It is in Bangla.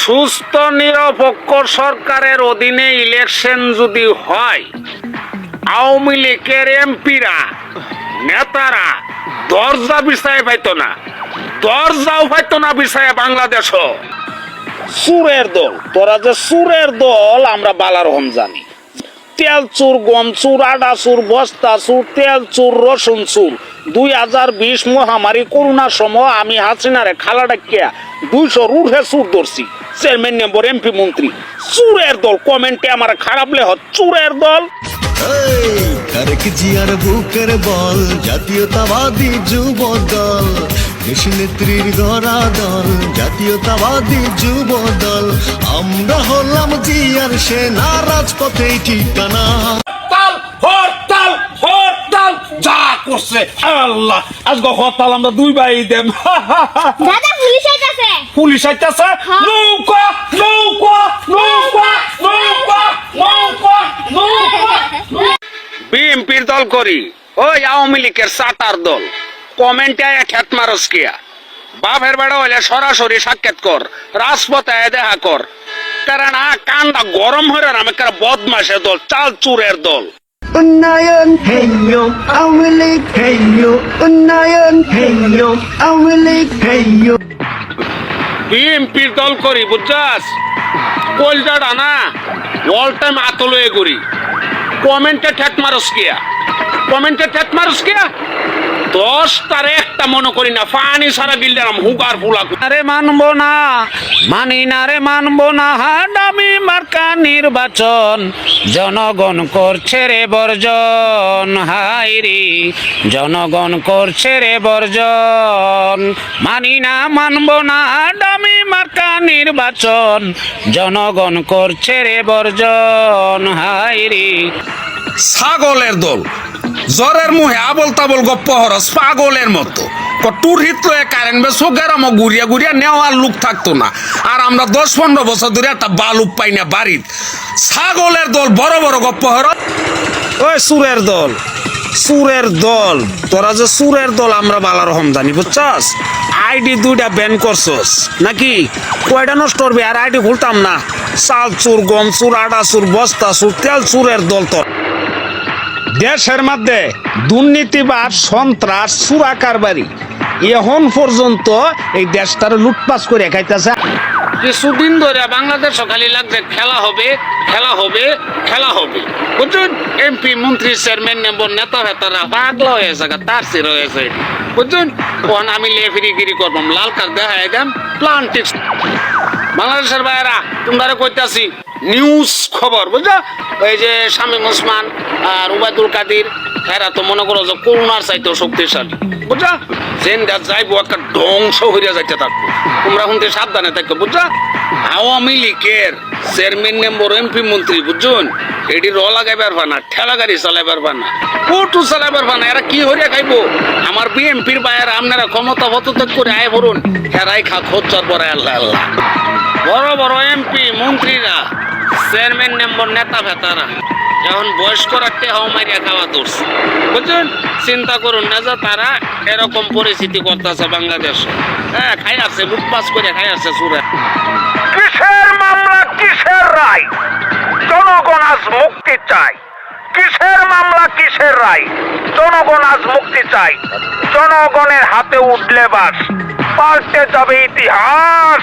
সুস্থ নিরপেক্ষ সরকারের অধীনে ইলেকশন যদি হয়, আওয়ামী লীগের এমপিরা নেতারা দরজা বিছায় পাইতো না, দরজাও পাইতো না বিছায় বাংলাদেশ। সুরের দল, তোরা যে সুরের দল আমরা বালার হম জানি। তেল চুর, গম চুর, আডা চুর, বস্তা চুর, তেল চুর, রসুন চুর। 2020 মহামারী করোনার সময় আমি হাসিনারে খালা ডাকিয়া 200 রুহে চুর ধরছি। চেয়ারম্যান মেম্বার, এমপি, মন্ত্রী। চুরের দল কমেন্টে আমার খারাপ লেহ। চুরের দল তারেক জিয়ার বুকের বল, জাতীয়তাবাদী যুব দল, দেশ নেত্রীর গড়া দল, জাতীয়তাবাদী যুব দল। আমরা হলাম জিয়ার সেনা, রাজপথে ঠিকানা। হরতাল হরতাল যা করছে আল্লাহ, আজকে হরতাল আমরা দুই ভাই দেব। দাদা পুলিশ আইতাছে। পুলিশ আইতাছে। নৌকা নৌকা নৌকা নৌকা নৌকা নৌকা। বিএনপির দল করি, ওই আওয়ামী লীগের সাতার দল। কমেন্টে ঠেট মারস কিয়া, বাপের বেড়া হইলে সরাসরি সাক্ষাৎ কর, রাজপথে দেখা কর। কারণ কান্দা গরম হয়ে আমি বদমাশের দল, চাল চুরের দল। উন্নয়ন হেইয়ো আওয়ামী লীগ, হেইয়ো উন্নয়ন হেইয়ো আওয়ামী লীগ, হেইয়ো। বিএনপির দল করি, বুঝছাস? কলজাটা না অল টাইম আতলয়ে করি। কমেন্টে ঠেট মারস কিয়া, কমেন্টে ঠেট মারস কিয়া। 10 তারে একটা মনে করি না, পানি সারা গিললাম হুকার ফুলা। আরে মানবো না, মানি না রে, মানবো না। দামি মার্কা নির্বাচন, জনগণ করছে রে বর্জন। হাই রে জনগণ করছে রে বর্জন। মানি না, মানবো না। দামি মার্কা নির্বাচন, জনগণ করছে রে বর্জন। হাই রে ছাগলের দল, জ্বরের মুহে আবল তাবল গপ্প হরস পাগলের মতো। টুরিত কারেন্ট বে চোখের আমার ঘুরিয়া ঘুরিয়া নেওয়ার লোক থাকতো না। আর আমরা 10-15 বছর ধরে একটা বালুক পাই না বাড়ির। ছাগলের দল, বড় বড় গপ্প হরস। ওই সুরের দল, সুরের দল, তোরা যে সুরের দল আমরা বালার হম জানি, বুঝছস? আইডি 2টা ব্যান করছস নাকি? কয়টা নষ্ট করবি? আর আইডি খুলতাম না। চাল চুর, গম চুর, আডা চুর, বস্তা চুর, তেল চুরের দল। তোর দেশের মধ্যে দুর্নীতিবাদ, সন্ত্রাস, চুরা কারবারি এখন পর্যন্ত এই দেশটার লুটপাস করে খাইতেছে। কিছুদিন ধরে বাংলাদেশ খালি লাগছে খেলা হবে, খেলা হবে, খেলা হবে। বুঝছেন? এমপি, মন্ত্রী, চেয়ারম্যান মেম্বার, নেতা ফেতারা পাগলা হয়েছে, তার সির হয়েছে। বুঝছেন? ওখান আমি লেফিরিগিরি করবাম, লাল কার্ড দেখা একদম প্লান্টিক্স। বাংলাদেশের বাইরা তোমরা কইতাছি নিউজ খবর, বুঝলা? এই যে শামীম ওসমান আর উবায়দুল কাদির, এরা তো মনে করো যে করোনার চাইতেও শক্তিশালী, বুঝলা? যেটা যাইবো একটা ধ্বংস হইয়া যাইতে থাকবো। তোমরা শুনতে সাবধানে থাকো, বুঝলা? আওয়ামী লীগের চেয়ারম্যান মেম্বার, এমপি, মন্ত্রী, বুঝছেন? এটি র লাগাইবার পানা, ঠেলা গাড়ি চালাইবার পানা, ওটু চালাইবার পানা। এরা কি হইয়া খাইবো? আমার বিএনপির বাইরে আপনারা ক্ষমতা পদত্যাগ করে আয় ভরুন, হেরাই খা খোঁজার পরে আল্লাহ আল্লাহ। বড় বড় এমপি, মন্ত্রীরা, চেয়ারম্যান মেম্বার, নেতা ফেতারা এখন বয়স্ক রাখতে হাও মারিয়া খাওয়া ধরছে, বুঝছেন? চিন্তা করুন না যে তারা এরকম পরিস্থিতি করতেছে বাংলাদেশ। হ্যাঁ, খাই আছে, লুটপাস করে খাই আছে চুরা। কিসের মামলা, কিসের রায়? জনগণ আজ মুক্তি চাই। কিসের মামলা, কিসের রায়? জনগণ আজ মুক্তি চাই। জনগণের হাতে উঠলে বাস, পাল্টে যাবে ইতিহাস।